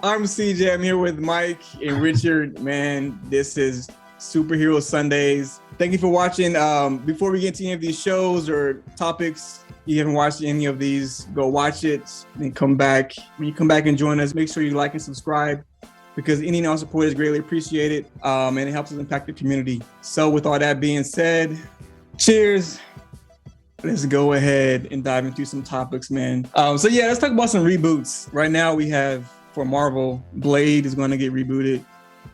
I'm CJ. I'm here with Mike and Richard. Man, this is Superhero Sundays. Thank you for watching. Before we get to any of these shows or topics, you haven't watched any of these, go watch it and come back. When you come back and join us, make sure you like and subscribe because any and all support is greatly appreciated and it helps us impact the community. So with all that being said, cheers. Let's go ahead and dive into some topics, man. Let's talk about some reboots. Right now we have, for Marvel, Blade is going to get rebooted,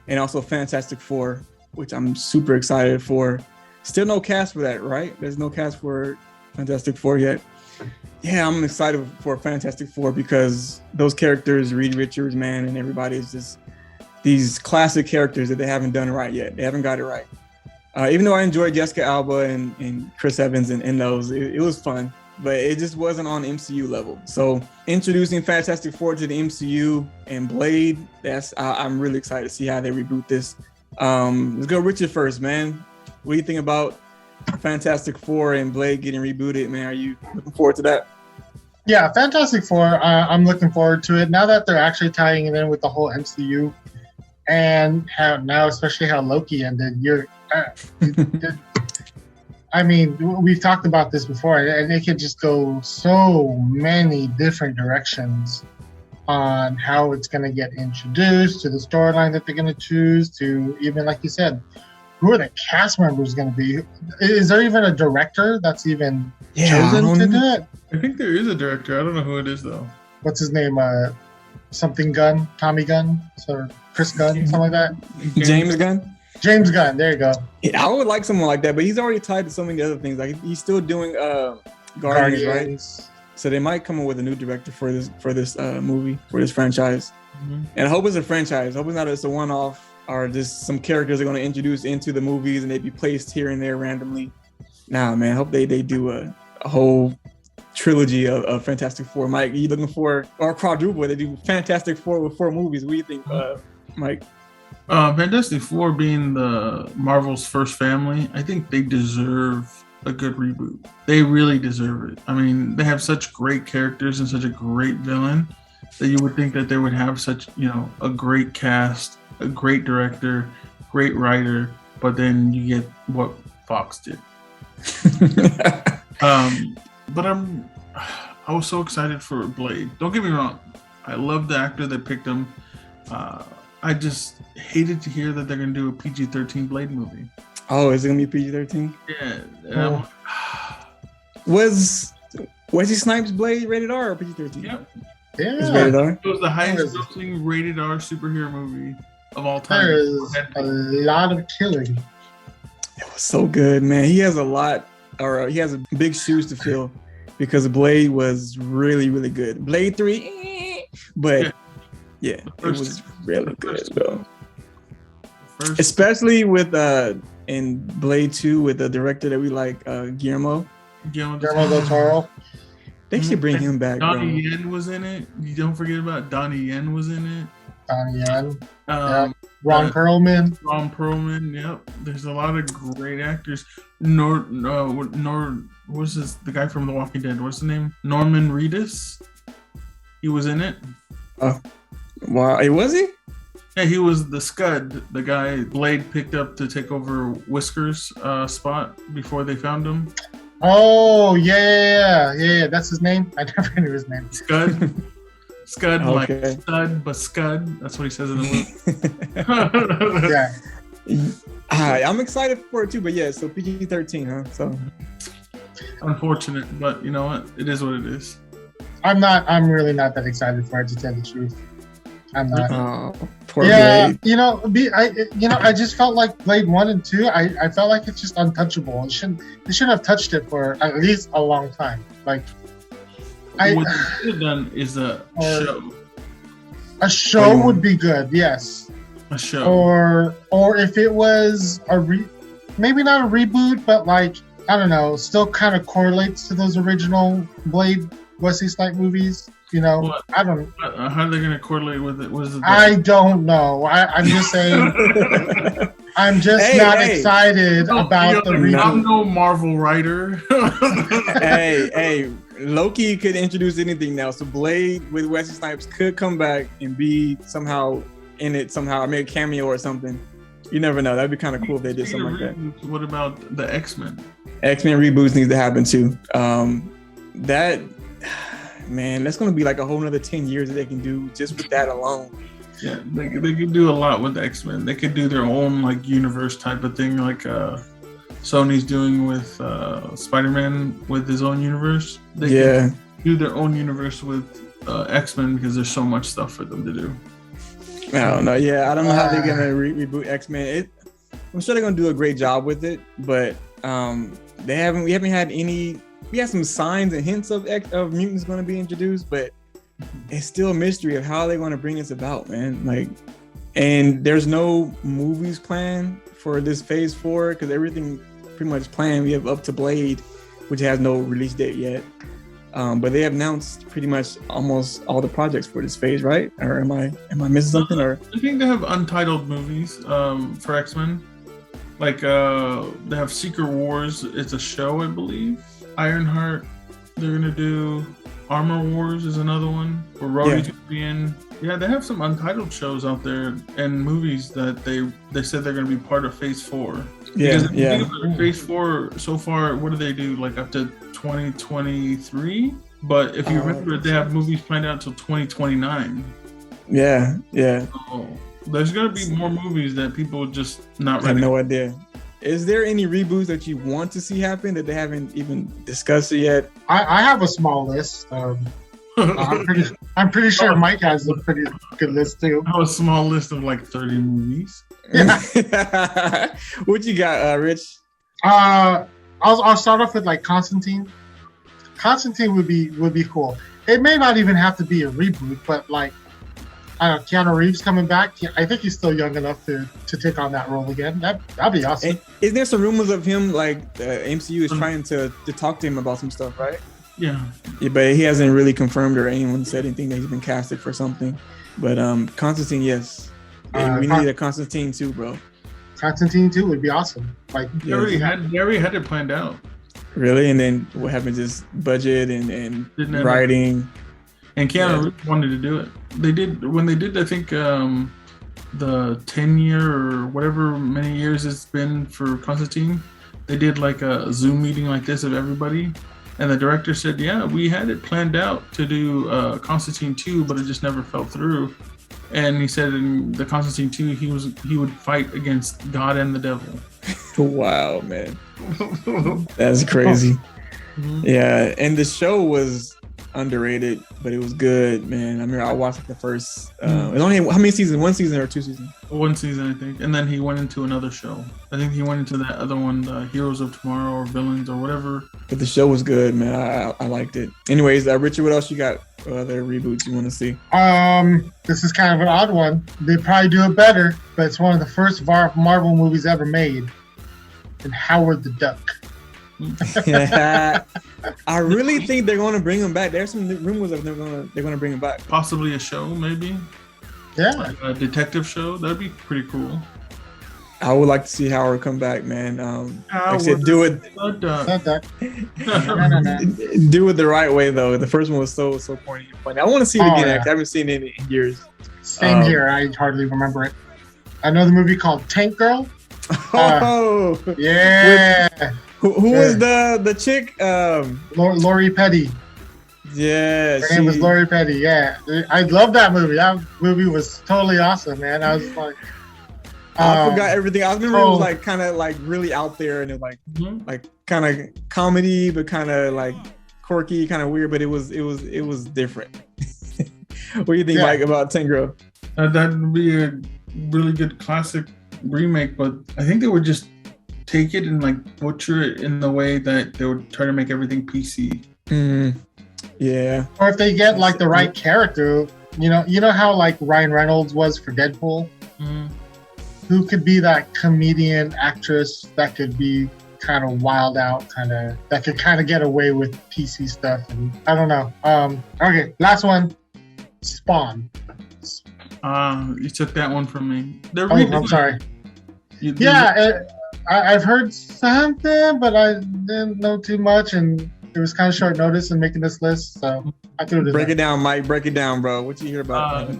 and also Fantastic Four, which I'm super excited for. Still no cast for that, right? There's no cast for Fantastic Four yet. Yeah, I'm excited for Fantastic Four because those characters, Reed Richards, man, and everybody is just these classic characters that they haven't done right yet. They haven't got it right. Even though I enjoyed Jessica Alba and Chris Evans in those, it was fun, but it just wasn't on MCU level. So introducing Fantastic Four to the MCU and Blade, I'm really excited to see how they reboot this. Let's go Richard first, man. What do you think about Fantastic Four and Blade getting rebooted, man? Are you looking forward to that? Yeah, Fantastic Four, I'm looking forward to it. Now that they're actually tying it in with the whole MCU and especially how Loki ended, I mean, we've talked about this before, and it could just go so many different directions on how it's going to get introduced, to the storyline that they're going to choose, to even, like you said, who are the cast members going to be? Is there even a director that's even chosen to do it? I think there is a director. I don't know who it is, though. What's his name? Something Gunn? Tommy Gunn? Or Chris Gunn? Something like that? James Gunn? James Gunn, there you go. Yeah, I would like someone like that, but he's already tied to so many other things. Like he's still doing Guardians, right? So they might come up with a new director for this movie, for this franchise. Mm-hmm. And I hope it's a franchise. I hope it's not just a one-off or just some characters are going to introduce into the movies and they'd be placed here and there randomly. Nah, man, I hope they do a whole trilogy of Fantastic Four. Mike, are you looking for, or quadruple? They do Fantastic Four with 4 movies. What do you think, Mike? Fantastic Four being the Marvel's first family, I think they deserve a good reboot. They really deserve it. I mean, they have such great characters and such a great villain that you would think that they would have such, a great cast, a great director, great writer, but then you get what Fox did. But I was so excited for Blade. Don't get me wrong. I love the actor that picked him. I just hated to hear that they're going to do a PG-13 Blade movie. Oh, is it going to be PG-13? Yeah. Was Wesley Snipes Blade rated R or PG-13? Yep. Yeah. It's rated R? It was the highest grossing rated R superhero movie of all time. There is a lot of killing. It was so good, man. He has he has big shoes to fill because Blade was really, really good. Blade 3, but... Yeah, it was really good, though. Especially with in Blade 2 with the director that we like, Guillermo del Toro. They should bring him back. Donnie Yen was in it. You don't forget about Donnie Yen was in it. Donnie Yen. Ron Perlman. Ron Perlman. Yep. There's a lot of great actors. What's the guy from The Walking Dead? What's the name? Norman Reedus. He was in it. Oh. Wow, was he? Yeah, he was the Scud, the guy Blade picked up to take over Whisker's spot before they found him. Oh, yeah. That's his name? I never knew his name. Scud. Scud, okay. Like stud, but Scud. That's what he says in the movie. Yeah. I'm excited for it too, but yeah, so PG-13, huh? So unfortunate, but you know what? It is what it is. I'm really not that excited for it, to tell the truth. I'm not. Oh, poor Blade. I just felt like Blade 1 and 2, I felt like it's just untouchable. They shouldn't have touched it for at least a long time. Like, what they should have done is a show. A show would be good, yes. A show. Or if it was maybe not a reboot, but like, I don't know, still kind of correlates to those original Blade Wesley Snipes movies. What? I don't. How are they going to correlate with it? I don't know. I'm just saying. I'm just not excited about the reboot. I'm no Marvel writer. hey, Loki could introduce anything now. So Blade with Wesley Snipes could come back and be somehow in it somehow, make a cameo or something. You never know. That'd be kind of cool if they did something like that. What about the X-Men? X-Men reboots needs to happen too. That, man, that's going to be like a whole nother 10 years that they can do just with that alone. Yeah, they could do a lot with the X-Men. They could do their own like universe type of thing, like Sony's doing with Spider-Man with his own universe. They could do their own universe with X-Men because there's so much stuff for them to do. I don't know. Yeah, I don't know how they're gonna reboot X-Men. I'm sure they're gonna do a great job with it, but we haven't had any. We had some signs and hints of mutants going to be introduced, but it's still a mystery of how they're going to bring this about, man. Like, and there's no movies planned for this Phase 4 because everything pretty much planned. We have up to Blade, which has no release date yet. But they have announced pretty much almost all the projects for this phase, right? Or am I missing something? Or I think they have untitled movies for X-Men. Like they have Secret Wars. It's a show, I believe. Ironheart. They're gonna do Armor Wars is another one. Where Rhodey's gonna be in. Yeah, they have some untitled shows out there and movies that they said they're gonna be part of Phase 4. Because Phase 4 so far, what do they do? Like up to 2023, but if you remember, they have movies planned out until 2029. Yeah. So there's gonna be more movies that people just not ready. I have no idea. Is there any reboots that you want to see happen that they haven't even discussed it yet? I have a small list. I'm pretty sure Mike has a pretty good list too. I have a small list of like 30 movies. Yeah. What you got, Rich? I'll start off with like Constantine. Constantine would be cool. It may not even have to be a reboot, but like I don't know, Keanu Reeves coming back. I think he's still young enough to take on that role again. That'd be awesome. And isn't there some rumors of him like MCU is trying to talk to him about some stuff, right? Yeah, but he hasn't really confirmed or anyone said anything that he's been casted for something. But Constantine, yes. We need a Constantine too, bro. Constantine 2 would be awesome. Like they already had it planned out. Really? And then what happened? Just budget and writing. And Keanu Reeves wanted to do it. They did when they did. I think the 10-year or whatever many years it's been for Constantine. They did like a Zoom meeting like this of everybody, and the director said, "Yeah, we had it planned out to do Constantine 2, but it just never fell through." And he said in the Constantine 2, he would fight against God and the devil. Wow, man. That's crazy. Mm-hmm. Yeah, and the show was underrated, but it was good, man. I remember I watched like the first it only how many seasons? 1 season or 2 seasons? 1 season, I think. And then he went into another show. I think he went into that other one, the Heroes of Tomorrow or Villains or whatever. But the show was good, man. I liked it. Anyways, Richard, what else you got? Other reboots you want to see? This is kind of an odd one. They probably do it better, but it's one of the first Marvel movies ever made. And Howard the Duck. I really think they're going to bring him back. There's some rumors of they're going to bring him back. Possibly a show, maybe. Yeah, like a detective show. That'd be pretty cool. I would like to see Howard come back, man. Like I said, do it. Do it the right way, though. The first one was so corny and funny. I want to see it again. Actually, I haven't seen it in years. Same here. I hardly remember it. I know the movie called Tank Girl. Yeah. Who was the chick? Lori Petty. Yeah, her name was Lori Petty. Yeah, I love that movie. That movie was totally awesome, man. I was like, I forgot everything. I remember it was like kind of like really out there, and it was like kind of comedy, but kind of like quirky, kind of weird. But it was different. What do you think, Mike, about Tank Girl? That would be a really good classic remake, but I think they would just take it and like butcher it in the way that they would try to make everything PC. Yeah. Or if they get like the right character, you know how like Ryan Reynolds was for Deadpool. Who could be that comedian actress that could be kind of wild out, that could kind of get away with PC stuff? And I don't know. Okay, last one, Spawn. You took that one from me. I'm sorry. I've heard something, but I didn't know too much, and it was kind of short notice in making this list, so I threw it in. Break it down, Mike. Break it down, bro. What you hear about?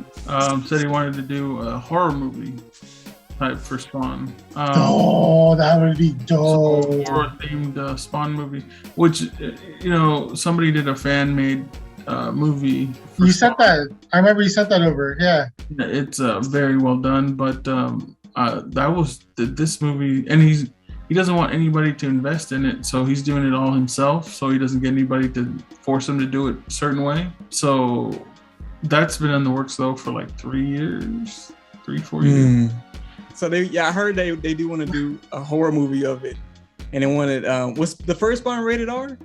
Said he wanted to do a horror movie type for Spawn. That would be dope. So horror themed Spawn movie, which somebody did a fan made movie. You sent that. I remember you sent that over. Yeah. It's very well done, but that was this movie, and he doesn't want anybody to invest in it, so he's doing it all himself, so he doesn't get anybody to force him to do it a certain way. So that's been in the works though for like 4 years. So I heard they do want to do a horror movie of it, and they wanted was the first one rated R?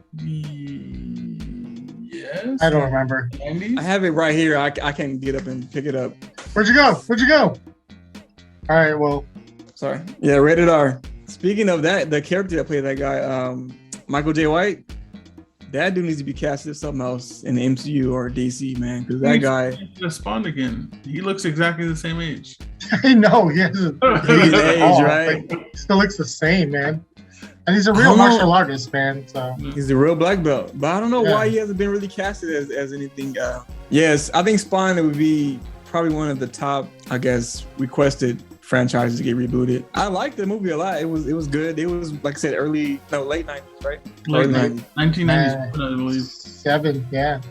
Yes. I don't remember. 90s? I have it right here. I can't get up and pick it up. Where'd you go? All right, well. Sorry. Yeah, rated R. Speaking of that, the character that played that guy, Michael J. White, that dude needs to be casted as something else in the MCU or DC, man, because that guy just spawned again. He looks exactly the same age. I know, he has he's age, right? He still looks the same, man. And he's a real martial artist, man. So he's a real black belt, but I don't know why he hasn't been really casted as anything. Yes, I think Spawn would be probably one of the top, I guess, requested franchises to get rebooted. I liked the movie a lot. It was good. It was, like I said, late 90s, right? Late 90s. 1990s, I believe. 7, yeah.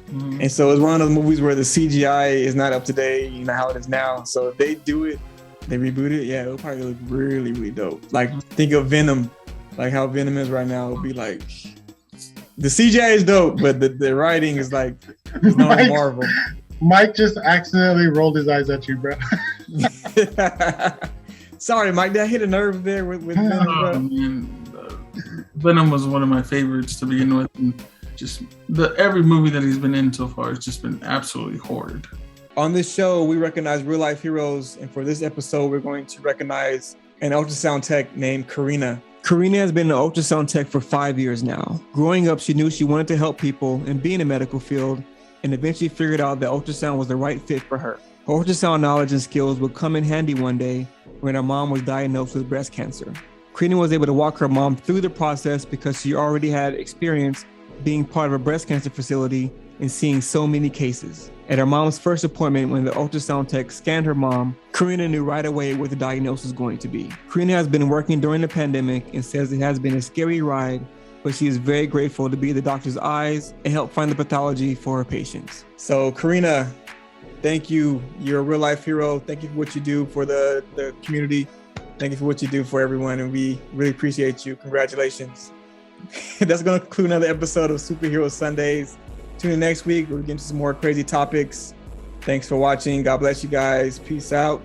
Mm-hmm. And so it's one of those movies where the CGI is not up to date, how it is now. So if they do it, they reboot it, it'll probably look really, really dope. Like, think of Venom, like how Venom is right now. It'll be like, the CGI is dope, but the writing is like, it's not Marvel. Mike just accidentally rolled his eyes at you, bro. Sorry, Mike. Did I hit a nerve there with Venom? Venom was one of my favorites to begin with. And just every movie that he's been in so far has just been absolutely horrid. On this show, we recognize real life heroes, and for this episode, we're going to recognize an ultrasound tech named Karina. Karina has been an ultrasound tech for 5 years now. Growing up, she knew she wanted to help people and be in the medical field, and eventually figured out that ultrasound was the right fit for her. Her ultrasound knowledge and skills would come in handy one day when her mom was diagnosed with breast cancer. Karina was able to walk her mom through the process because she already had experience being part of a breast cancer facility and seeing so many cases. At her mom's first appointment, when the ultrasound tech scanned her mom, Karina knew right away what the diagnosis was going to be. Karina has been working during the pandemic and says it has been a scary ride, but she is very grateful to be the doctor's eyes and help find the pathology for her patients. So Karina, thank you. You're a real life hero. Thank you for what you do for the community. Thank you for what you do for everyone. And we really appreciate you. Congratulations. That's going to conclude another episode of Superhero Sundays. Tune in next week. We'll get into some more crazy topics. Thanks for watching. God bless you guys. Peace out.